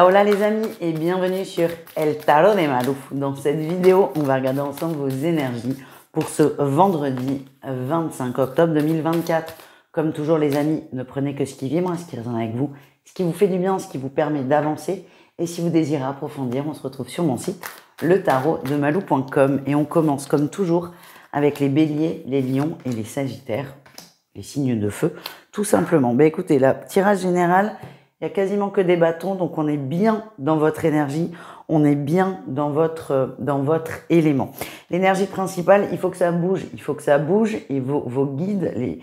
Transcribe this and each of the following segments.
Hola, hola les amis et bienvenue sur El Tarot de Malou. Dans cette vidéo, on va regarder ensemble vos énergies pour ce vendredi 25 octobre 2024. Comme toujours les amis, ne prenez que ce qui vibre, ce qui résonne avec vous, ce qui vous fait du bien, ce qui vous permet d'avancer. Et si vous désirez approfondir, on se retrouve sur mon site letarodemalou.com et on commence comme toujours avec les béliers, les lions et les sagittaires, les signes de feu, tout simplement. Ben écoutez, là, tirage général, il n'y a quasiment que des bâtons, donc on est bien dans votre énergie, on est bien dans votre élément. L'énergie principale, il faut que ça bouge, et vos guides,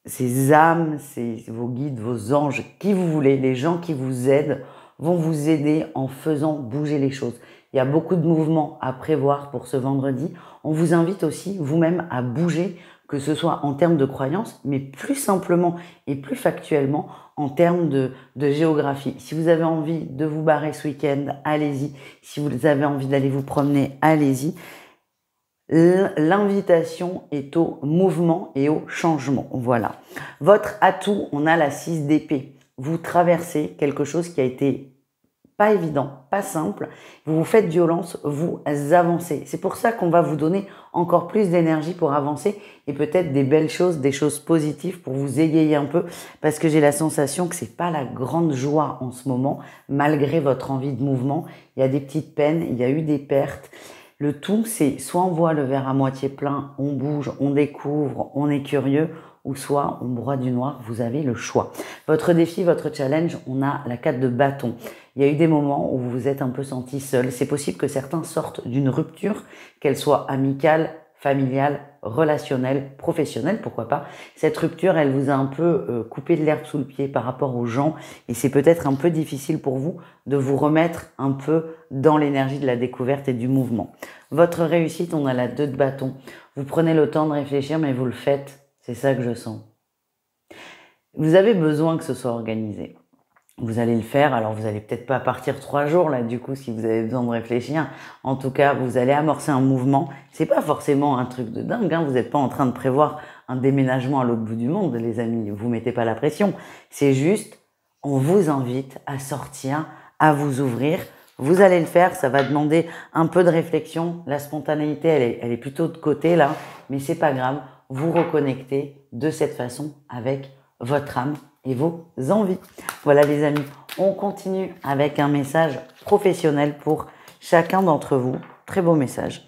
ces âmes, vos guides, vos anges, qui vous voulez, les gens qui vous aident, vont vous aider en faisant bouger les choses. Il y a beaucoup de mouvements à prévoir pour ce vendredi. On vous invite aussi vous-même à bouger, que ce soit en termes de croyances, mais plus simplement et plus factuellement en termes de géographie. Si vous avez envie de vous barrer ce week-end, allez-y. Si vous avez envie d'aller vous promener, allez-y. L'invitation est au mouvement et au changement. Voilà. Votre atout, on a la 6 d'épée. Vous traversez quelque chose qui a été pas évident, pas simple. Vous vous faites violence, vous avancez. C'est pour ça qu'on va vous donner encore plus d'énergie pour avancer et peut-être des belles choses, des choses positives pour vous égayer un peu, parce que j'ai la sensation que c'est pas la grande joie en ce moment, malgré votre envie de mouvement. Il y a des petites peines, il y a eu des pertes. Le tout, c'est soit on voit le verre à moitié plein, on bouge, on découvre, on est curieux, ou soit on broie du noir, vous avez le choix. Votre défi, votre challenge, on a la 4 de bâton. Il y a eu des moments où vous vous êtes un peu senti seul. C'est possible que certains sortent d'une rupture, qu'elle soit amicale, familiale, relationnelle, professionnelle, pourquoi pas. Cette rupture, elle vous a un peu coupé de l'herbe sous le pied par rapport aux gens et c'est peut-être un peu difficile pour vous de vous remettre un peu dans l'énergie de la découverte et du mouvement. Votre réussite, on a la 2 de bâton. Vous prenez le temps de réfléchir, mais vous le faites. C'est ça que je sens. Vous avez besoin que ce soit organisé. Vous allez le faire, alors vous allez peut-être pas partir 3 jours là, du coup, si vous avez besoin de réfléchir. En tout cas, vous allez amorcer un mouvement. C'est pas forcément un truc de dingue, hein. Vous n'êtes pas en train de prévoir un déménagement à l'autre bout du monde, les amis. Vous mettez pas la pression. C'est juste, on vous invite à sortir, à vous ouvrir. Vous allez le faire, ça va demander un peu de réflexion. La spontanéité, elle est plutôt de côté là, mais c'est pas grave. Vous reconnectez de cette façon avec votre âme et vos envies. Voilà les amis, on continue avec un message professionnel pour chacun d'entre vous. Très beau message.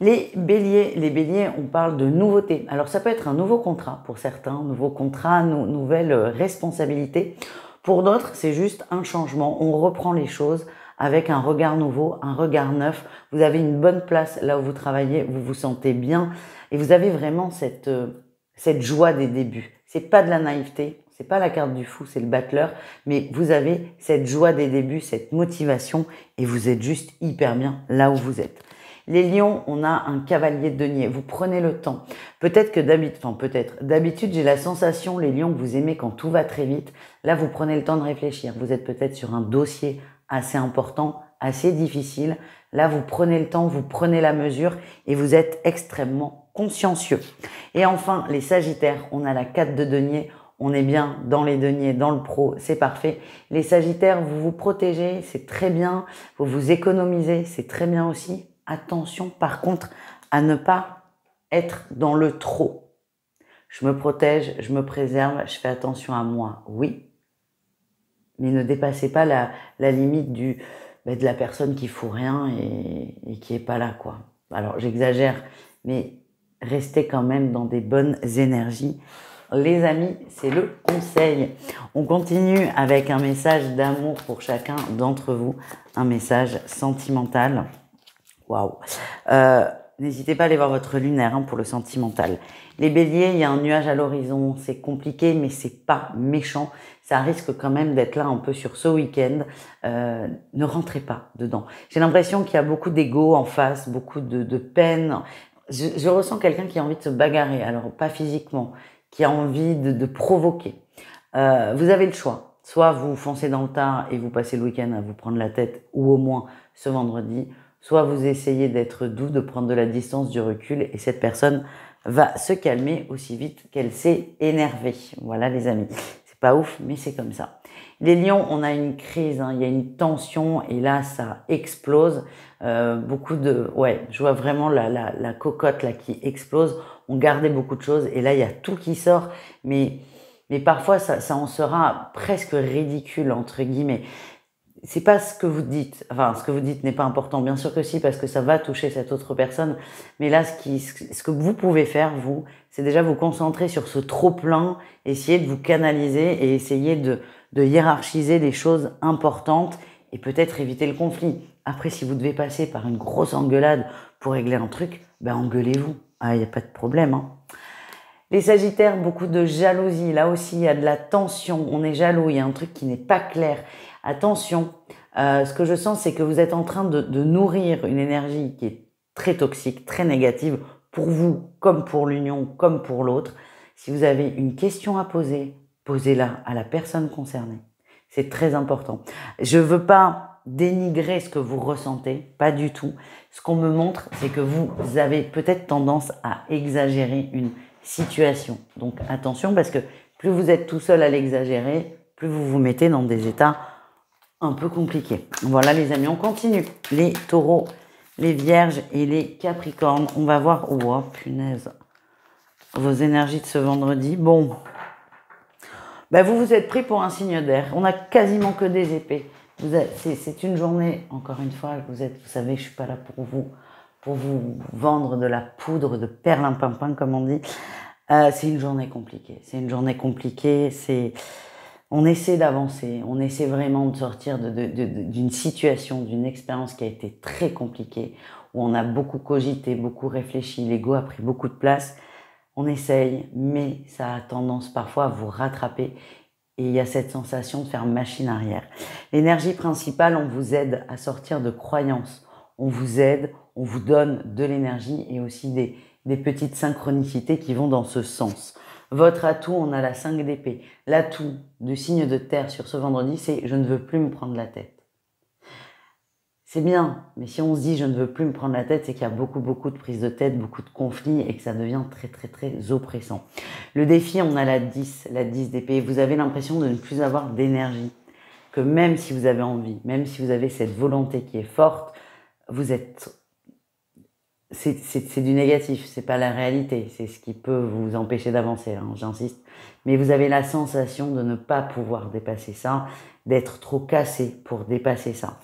Les béliers, on parle de nouveauté. Alors ça peut être un nouveau contrat pour certains, nouveau contrat, nouvelle responsabilité. Pour d'autres, c'est juste un changement. On reprend les choses avec un regard nouveau, un regard neuf. Vous avez une bonne place là où vous travaillez, vous vous sentez bien et vous avez vraiment cette joie des débuts. C'est pas de la naïveté, c'est pas la carte du fou, c'est le battleur, mais vous avez cette joie des débuts, cette motivation et vous êtes juste hyper bien là où vous êtes. Les lions, on a un cavalier de denier. Vous prenez le temps. Peut-être que d'habitude, j'ai la sensation, les lions, que vous aimez quand tout va très vite. Là, vous prenez le temps de réfléchir. Vous êtes peut-être sur un dossier assez important, assez difficile. Là, vous prenez le temps, vous prenez la mesure et vous êtes extrêmement consciencieux. Et enfin, les sagittaires, on a la 4 de denier. On est bien dans les deniers, dans le pro, c'est parfait. Les sagittaires, vous vous protégez, c'est très bien. Vous vous économisez, c'est très bien aussi. Attention, par contre, à ne pas être dans le trop. Je me protège, je me préserve, je fais attention à moi, oui. Mais ne dépassez pas la limite de la personne qui fout rien et qui est pas là, quoi. Alors, j'exagère, mais restez quand même dans des bonnes énergies. Les amis, c'est le conseil. On continue avec un message d'amour pour chacun d'entre vous, un message sentimental. Waouh. N'hésitez pas à aller voir votre lunaire pour le sentimental. Les béliers, il y a un nuage à l'horizon, c'est compliqué, mais c'est pas méchant. Ça risque quand même d'être là un peu sur ce week-end. Ne rentrez pas dedans. J'ai l'impression qu'il y a beaucoup d'ego en face, beaucoup de peine. Je ressens quelqu'un qui a envie de se bagarrer, alors pas physiquement, qui a envie de provoquer. Vous avez le choix. Soit vous foncez dans le tas et vous passez le week-end à vous prendre la tête, ou au moins ce vendredi, soit vous essayez d'être doux, de prendre de la distance, du recul, et cette personne va se calmer aussi vite qu'elle s'est énervée. Voilà les amis, c'est pas ouf, mais c'est comme ça. Les lions, on a une crise, hein, il y a une tension et là, ça explose. Ouais, je vois vraiment la cocotte là qui explose. On gardait beaucoup de choses et là, il y a tout qui sort. Mais parfois, ça en sera presque ridicule, entre guillemets. C'est pas ce que vous dites. Enfin, ce que vous dites n'est pas important. Bien sûr que si, parce que ça va toucher cette autre personne. Mais là, ce que vous pouvez faire, vous, c'est déjà vous concentrer sur ce trop-plein, essayer de vous canaliser et essayer de hiérarchiser les choses importantes et peut-être éviter le conflit. Après, si vous devez passer par une grosse engueulade pour régler un truc, ben engueulez-vous. Ah, il n'y a pas de problème, hein. Les Sagittaires, beaucoup de jalousie. Là aussi, il y a de la tension. On est jaloux. Il y a un truc qui n'est pas clair. Attention, ce que je sens, c'est que vous êtes en train de nourrir une énergie qui est très toxique, très négative, pour vous, comme pour l'union, comme pour l'autre. Si vous avez une question à poser, posez-la à la personne concernée. C'est très important. Je veux pas dénigrer ce que vous ressentez, pas du tout. Ce qu'on me montre, c'est que vous avez peut-être tendance à exagérer une situation. Donc attention, parce que plus vous êtes tout seul à l'exagérer, plus vous vous mettez dans des états un peu compliqués. Voilà les amis, on continue. Les taureaux, les vierges et les capricornes. On va voir, oh punaise, vos énergies de ce vendredi. Bon, ben vous êtes pris pour un signe d'air. On a quasiment que des épées. C'est une journée, encore une fois, vous savez que je suis pas là pour vous vendre de la poudre de perlimpinpin, comme on dit. C'est une journée compliquée. C'est une journée compliquée. On essaie d'avancer. On essaie vraiment de sortir d'une situation, d'une expérience qui a été très compliquée, où on a beaucoup cogité, beaucoup réfléchi. L'ego a pris beaucoup de place. On essaye, mais ça a tendance parfois à vous rattraper. Et il y a cette sensation de faire machine arrière. L'énergie principale, on vous aide à sortir de croyances. On vous aide, on vous donne de l'énergie et aussi des petites synchronicités qui vont dans ce sens. Votre atout, on a la 5 d'épée. L'atout du signe de terre sur ce vendredi, c'est « je ne veux plus me prendre la tête ». C'est bien, mais si on se dit « je ne veux plus me prendre la tête », c'est qu'il y a beaucoup de prises de tête, beaucoup de conflits et que ça devient très oppressant. Le défi, on a la 10 d'épée. Vous avez l'impression de ne plus avoir d'énergie, que même si vous avez envie, même si vous avez cette volonté qui est forte, c'est du négatif, c'est pas la réalité, c'est ce qui peut vous empêcher d'avancer, hein, j'insiste. Mais vous avez la sensation de ne pas pouvoir dépasser ça, d'être trop cassé pour dépasser ça.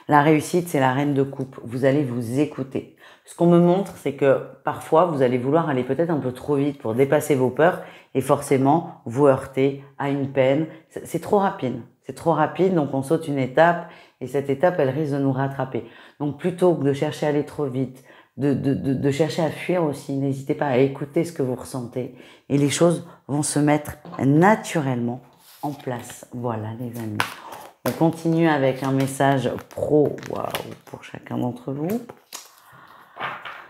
La réussite, c'est la reine de coupe. Vous allez vous écouter. Ce qu'on me montre, c'est que parfois, vous allez vouloir aller peut-être un peu trop vite pour dépasser vos peurs et forcément vous heurter à une peine. C'est trop rapide. C'est trop rapide, donc on saute une étape et cette étape, elle risque de nous rattraper. Donc plutôt que de chercher à aller trop vite, de chercher à fuir aussi, n'hésitez pas à écouter ce que vous ressentez et les choses vont se mettre naturellement en place. Voilà les amis. On continue avec un message pro, waouh, pour chacun d'entre vous.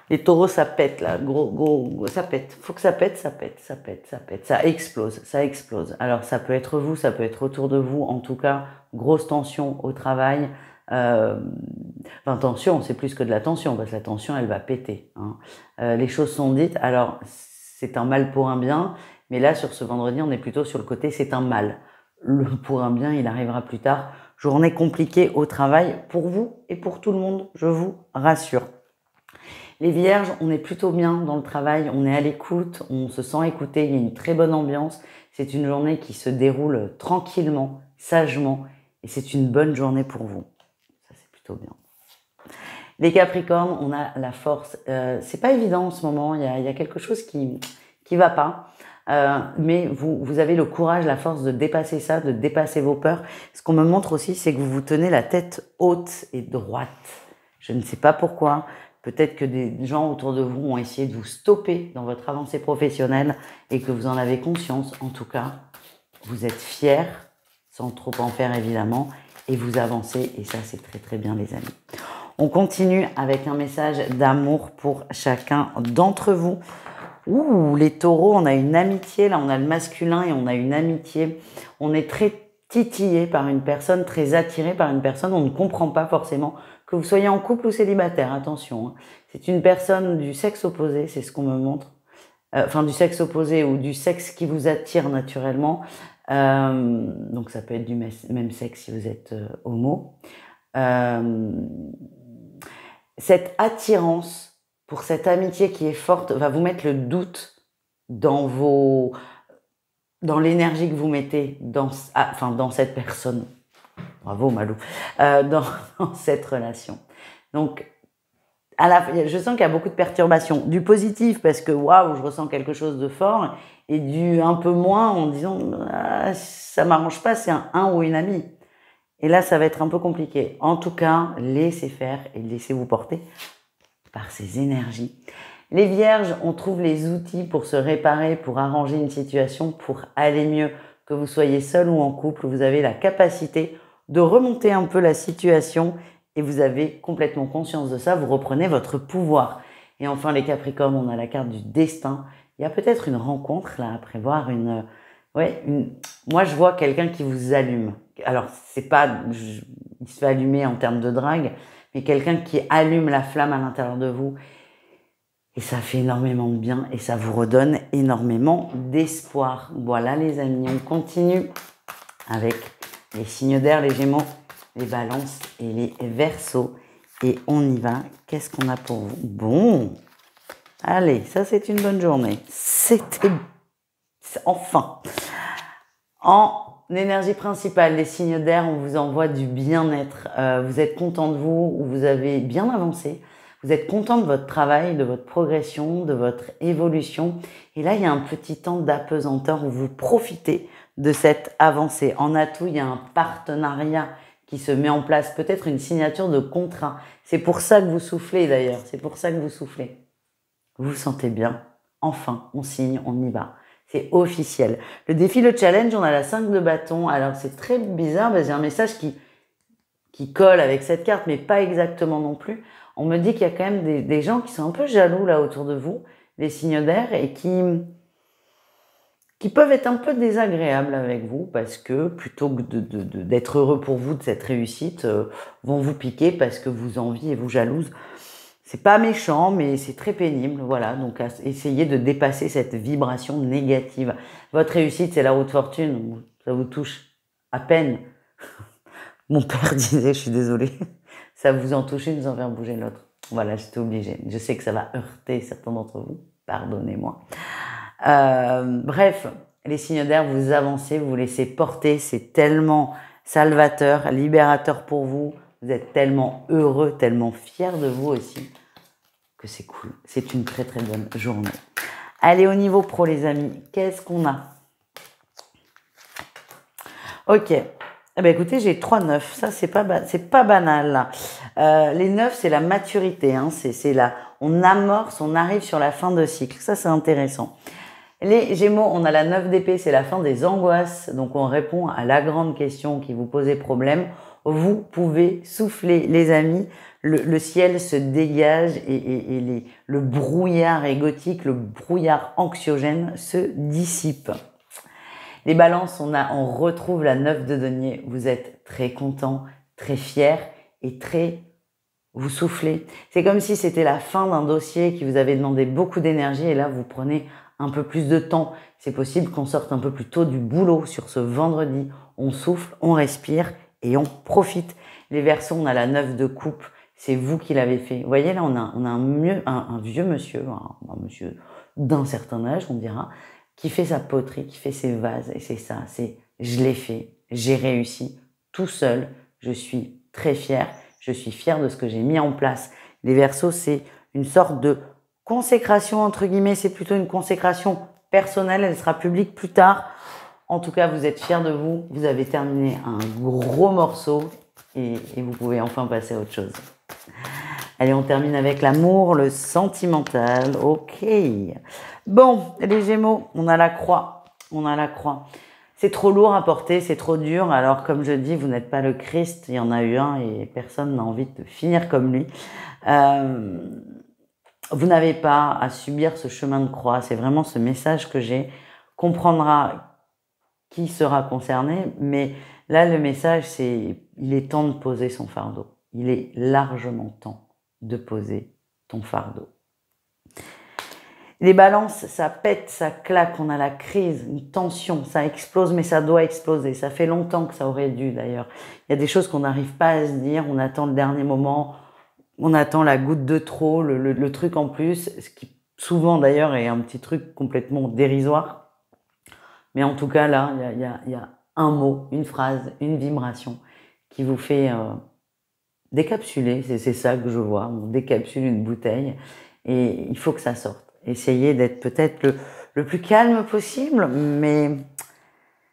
Les taureaux, ça pète là, gros, ça pète. Faut que ça pète, ça explose, ça explose. Alors ça peut être vous, ça peut être autour de vous. En tout cas, grosse tension au travail. Enfin, tension, c'est plus que de la tension, parce que la tension, elle va péter, hein. Les choses sont dites. Alors, c'est un mal pour un bien, mais là, sur ce vendredi, on est plutôt sur le côté, c'est un mal. Le pour un bien, il arrivera plus tard. Journée compliquée au travail pour vous et pour tout le monde, je vous rassure. Les vierges, on est plutôt bien dans le travail, on est à l'écoute, on se sent écouté, il y a une très bonne ambiance. C'est une journée qui se déroule tranquillement, sagement, et c'est une bonne journée pour vous. Ça, c'est plutôt bien. Les capricornes, on a la force. C'est pas évident en ce moment, il y a quelque chose qui va pas. Mais vous avez le courage, la force de dépasser ça, de dépasser vos peurs. Ce qu'on me montre aussi, c'est que vous tenez la tête haute et droite. Je ne sais pas pourquoi. Peut-être que des gens autour de vous ont essayé de vous stopper dans votre avancée professionnelle et que vous en avez conscience. En tout cas, vous êtes fiers, sans trop en faire évidemment, et vous avancez. Et ça, c'est très bien les amis. On continue avec un message d'amour pour chacun d'entre vous. Ouh, les taureaux, on a une amitié, là on a le masculin et on a une amitié. On est très titillé par une personne, très attiré par une personne, on ne comprend pas forcément que vous soyez en couple ou célibataire, attention. Hein. C'est une personne du sexe opposé, c'est ce qu'on me montre. Enfin, du sexe opposé ou du sexe qui vous attire naturellement. Donc ça peut être du même sexe si vous êtes homo. Cette attirance pour cette amitié qui est forte va vous mettre le doute dans l'énergie que vous mettez dans cette personne. Bravo Malou. Dans cette relation. Donc, je sens qu'il y a beaucoup de perturbations. Du positif parce que waouh, je ressens quelque chose de fort, et du un peu moins en disant ça m'arrange pas, c'est un ou une amie. Et là, ça va être un peu compliqué. En tout cas, laissez faire et laissez-vous porter par ces énergies. Les vierges, on trouve les outils pour se réparer, pour arranger une situation, pour aller mieux. Que vous soyez seul ou en couple, vous avez la capacité de remonter un peu la situation et vous avez complètement conscience de ça. Vous reprenez votre pouvoir. Et enfin, les Capricornes, on a la carte du destin. Il y a peut-être une rencontre là à prévoir. Moi, je vois quelqu'un qui vous allume. Alors, c'est pas, il se fait allumer en termes de drague, mais quelqu'un qui allume la flamme à l'intérieur de vous. Et ça fait énormément de bien et ça vous redonne énormément d'espoir. Voilà les amis, on continue avec les signes d'air, les Gémeaux, les Balances et les Verseaux. Et on y va. Qu'est-ce qu'on a pour vous? Bon, allez, ça c'est une bonne journée. Enfin. En énergie principale, les signes d'air, on vous envoie du bien-être. Vous êtes content de vous, vous avez bien avancé. Vous êtes content de votre travail, de votre progression, de votre évolution. Et là, il y a un petit temps d'apesanteur où vous profitez de cette avancée. En atout, il y a un partenariat qui se met en place, peut-être une signature de contrat. C'est pour ça que vous soufflez d'ailleurs, c'est pour ça que vous soufflez. Vous vous sentez bien. Enfin, on signe, on y va. C'est officiel. Le défi, le challenge, on a la 5 de bâton. Alors, c'est très bizarre, parce qu'il y a un message qui colle avec cette carte, mais pas exactement non plus. On me dit qu'il y a quand même des gens qui sont un peu jaloux là autour de vous, les signes d'air, et qui peuvent être un peu désagréables avec vous parce que plutôt que d'être heureux pour vous de cette réussite, vont vous piquer parce que vous envient et vous jalousent. C'est pas méchant, mais c'est très pénible. Voilà, donc essayez de dépasser cette vibration négative. Votre réussite, c'est la roue de fortune. Ça vous touche à peine. Mon père disait, je suis désolée, ça vous en touche une sans faire bouger l'autre. Voilà, j'étais obligée. Je sais que ça va heurter certains d'entre vous. Pardonnez-moi. Bref, les signes d'air, vous avancez, vous vous laissez porter. C'est tellement salvateur, libérateur pour vous. Vous êtes tellement heureux, tellement fiers de vous aussi, que c'est cool. C'est une très très bonne journée. Allez, au niveau pro, les amis, qu'est-ce qu'on a? Ok. Eh ben écoutez, j'ai 3 9. Ça, c'est pas banal. Les 9, c'est la maturité. Hein. On amorce, on arrive sur la fin de cycle. Ça, c'est intéressant. Les Gémeaux, on a la 9 d'épée, c'est la fin des angoisses. Donc, on répond à la grande question qui vous posait problème. Vous pouvez souffler, les amis. Le ciel se dégage et le brouillard égotique, le brouillard anxiogène se dissipe. Les balances, on retrouve la 9 de denier. Vous êtes très content, très fier et vous soufflez. C'est comme si c'était la fin d'un dossier qui vous avait demandé beaucoup d'énergie et là, vous prenez un peu plus de temps. C'est possible qu'on sorte un peu plus tôt du boulot sur ce vendredi. On souffle, on respire et on profite. Les Verseaux, on a la 9 de coupe. C'est vous qui l'avez fait. Vous voyez, là, on a un vieux monsieur, un monsieur d'un certain âge, on dira, qui fait sa poterie, qui fait ses vases. Et c'est ça, je l'ai fait, j'ai réussi, tout seul. Je suis très fière. Je suis fière de ce que j'ai mis en place. Les Verseaux, c'est une sorte de consécration, entre guillemets. C'est plutôt une consécration personnelle. Elle sera publique plus tard. En tout cas, vous êtes fiers de vous. Vous avez terminé un gros morceau et vous pouvez enfin passer à autre chose. Allez, on termine avec l'amour, le sentimental. Ok. Bon, les Gémeaux, on a la croix. On a la croix. C'est trop lourd à porter, c'est trop dur. Alors, comme je dis, vous n'êtes pas le Christ. Il y en a eu un et personne n'a envie de finir comme lui. Vous n'avez pas à subir ce chemin de croix. C'est vraiment ce message que j'ai. Comprendra qui sera concerné. Mais là, le message, c'est il est temps de poser son fardeau. Il est largement temps de poser ton fardeau. Les balances, ça pète, ça claque, on a la crise, une tension, ça explose, mais ça doit exploser. Ça fait longtemps que ça aurait dû d'ailleurs. Il y a des choses qu'on n'arrive pas à se dire, on attend le dernier moment, on attend la goutte de trop, le truc en plus, ce qui souvent d'ailleurs est un petit truc complètement dérisoire. Mais en tout cas là, il y a un mot, une phrase, une vibration qui vous fait décapsuler, c'est ça que je vois, on décapsule une bouteille et il faut que ça sorte. Essayez d'être peut-être le plus calme possible, mais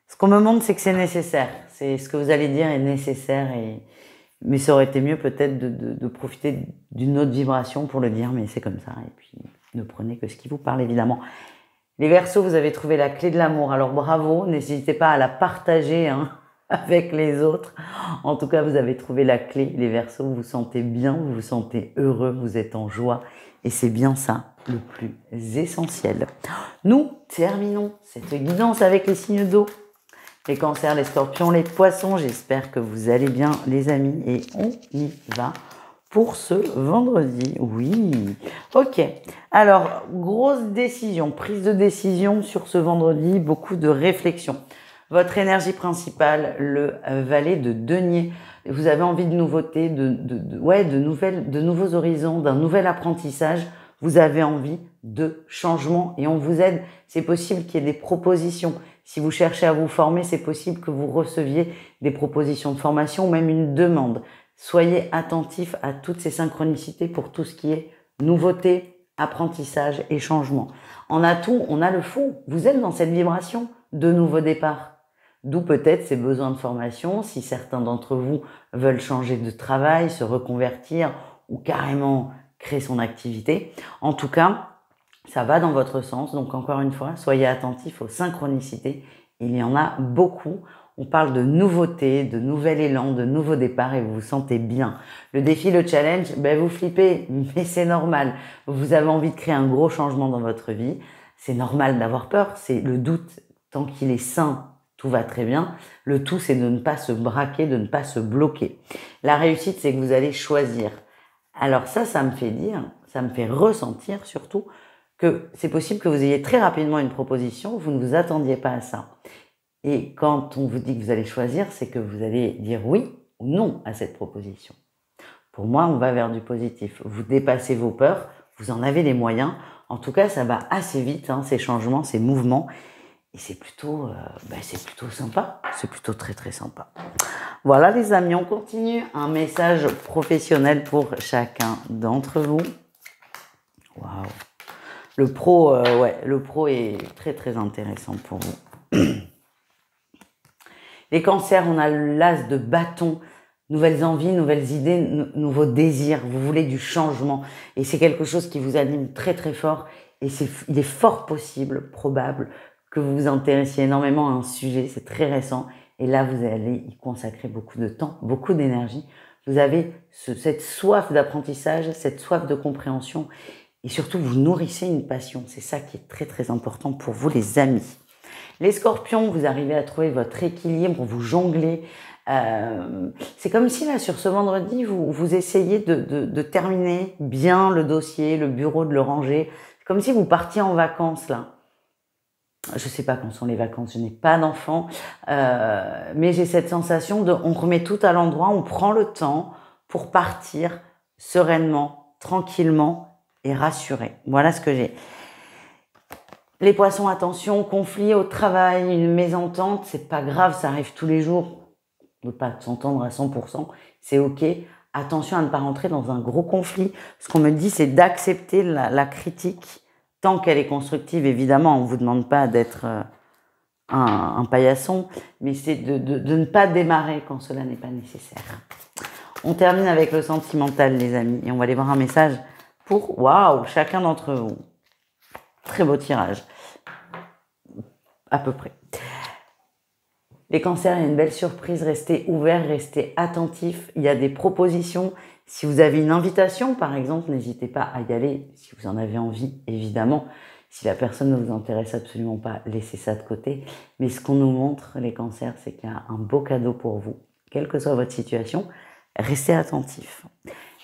ce qu'on me montre, c'est que c'est nécessaire. C'est ce que vous allez dire est nécessaire, mais ça aurait été mieux peut-être de profiter d'une autre vibration pour le dire, mais c'est comme ça. Et puis, ne prenez que ce qui vous parle, évidemment. Les Verseaux, vous avez trouvé la clé de l'amour. Alors bravo, n'hésitez pas à la partager avec les autres. En tout cas, vous avez trouvé la clé. Les Verseaux, vous vous sentez bien, vous vous sentez heureux, vous êtes en joie. Et c'est bien ça le plus essentiel. Nous terminons cette guidance avec les signes d'eau. Les cancers, les scorpions, les poissons. J'espère que vous allez bien, les amis. Et on y va pour ce vendredi. Oui. Ok. Alors, grosse décision, prise de décision sur ce vendredi. Beaucoup de réflexion. Votre énergie principale, le valet de denier. Vous avez envie de nouveautés, de nouveaux horizons, d'un nouvel apprentissage. Vous avez envie de changement et on vous aide. C'est possible qu'il y ait des propositions. Si vous cherchez à vous former, c'est possible que vous receviez des propositions de formation ou même une demande. Soyez attentifs à toutes ces synchronicités pour tout ce qui est nouveauté, apprentissage et changement. En atout, on a le fond. Vous êtes dans cette vibration de nouveau départ. D'où peut-être ces besoins de formation, si certains d'entre vous veulent changer de travail, se reconvertir ou carrément créer son activité. En tout cas, ça va dans votre sens. Donc encore une fois, soyez attentifs aux synchronicités. Il y en a beaucoup. On parle de nouveautés, de nouvel élan, de nouveaux départs et vous vous sentez bien. Le défi, le challenge, vous flippez, mais c'est normal. Vous avez envie de créer un gros changement dans votre vie. C'est normal d'avoir peur. C'est le doute, tant qu'il est sain, tout va très bien. Le tout, c'est de ne pas se braquer, de ne pas se bloquer. La réussite, c'est que vous allez choisir. Alors ça me fait dire, ça me fait ressentir surtout que c'est possible que vous ayez très rapidement une proposition, vous ne vous attendiez pas à ça. Et quand on vous dit que vous allez choisir, c'est que vous allez dire oui ou non à cette proposition. Pour moi, on va vers du positif. Vous dépassez vos peurs, vous en avez les moyens. En tout cas, ça va assez vite, ces changements, ces mouvements. Et c'est plutôt sympa. C'est plutôt très, très sympa. Voilà les amis, on continue. Un message professionnel pour chacun d'entre vous. Waouh. Le pro est très, très intéressant pour vous. Les cancers, on a l'as de bâton. Nouvelles envies, nouvelles idées, nouveaux désirs. Vous voulez du changement. Et c'est quelque chose qui vous anime très, très fort. Et il est fort possible, probable, que vous vous intéressiez énormément à un sujet, c'est très récent, et là vous allez y consacrer beaucoup de temps, beaucoup d'énergie. Vous avez cette soif d'apprentissage, cette soif de compréhension, et surtout vous nourrissez une passion. C'est ça qui est très très important pour vous les amis. Les scorpions, vous arrivez à trouver votre équilibre, vous jonglez. C'est comme si là sur ce vendredi, vous essayez de terminer bien le dossier, le bureau, de le ranger. C'est comme si vous partiez en vacances là. Je sais pas quand sont les vacances, je n'ai pas d'enfants, mais j'ai cette sensation on remet tout à l'endroit, on prend le temps pour partir sereinement, tranquillement et rassuré. Voilà ce que j'ai. Les poissons, attention, conflit au travail, une mésentente, c'est pas grave, ça arrive tous les jours. On ne peut pas s'entendre à 100%, c'est ok. Attention à ne pas rentrer dans un gros conflit. Ce qu'on me dit, c'est d'accepter la critique. Tant qu'elle est constructive, évidemment, on ne vous demande pas d'être un paillasson, mais c'est de ne pas démarrer quand cela n'est pas nécessaire. On termine avec le sentimental, les amis, et on va aller voir un message pour, chacun d'entre vous. Très beau tirage, à peu près. Les cancers, il y a une belle surprise, restez ouverts, restez attentifs, il y a des propositions. Si vous avez une invitation, par exemple, n'hésitez pas à y aller, si vous en avez envie, évidemment. Si la personne ne vous intéresse absolument pas, laissez ça de côté. Mais ce qu'on nous montre, les cancers, c'est qu'il y a un beau cadeau pour vous. Quelle que soit votre situation, restez attentifs.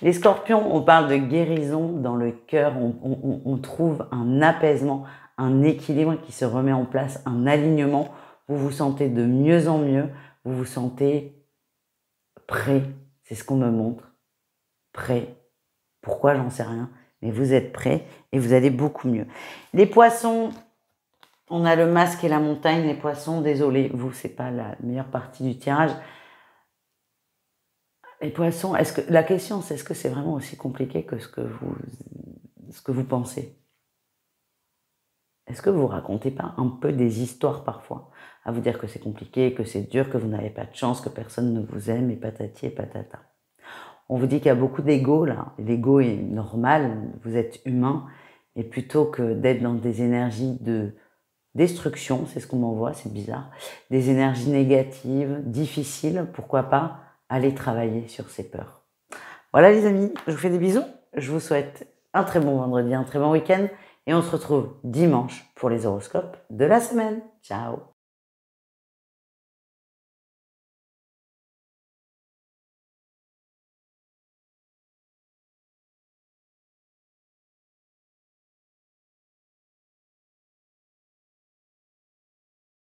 Les scorpions, on parle de guérison dans le cœur, on trouve un apaisement, un équilibre qui se remet en place, un alignement. Vous vous sentez de mieux en mieux, vous vous sentez prêt, c'est ce qu'on me montre, prêt. Pourquoi, j'en sais rien, mais vous êtes prêt et vous allez beaucoup mieux. Les poissons, on a le masque et la montagne. Les poissons, désolé, vous, c'est pas la meilleure partie du tirage. Les poissons, la question, c'est est-ce que c'est vraiment aussi compliqué que ce que vous pensez? Est-ce que vous racontez pas un peu des histoires parfois, à vous dire que c'est compliqué, que c'est dur, que vous n'avez pas de chance, que personne ne vous aime, et patati et patata. On vous dit qu'il y a beaucoup d'ego là. L'ego est normal, vous êtes humain, et plutôt que d'être dans des énergies de destruction, c'est ce qu'on m'envoie, c'est bizarre, des énergies négatives, difficiles, pourquoi pas aller travailler sur ces peurs. Voilà les amis, je vous fais des bisous, je vous souhaite un très bon vendredi, un très bon week-end, et on se retrouve dimanche pour les horoscopes de la semaine. Ciao!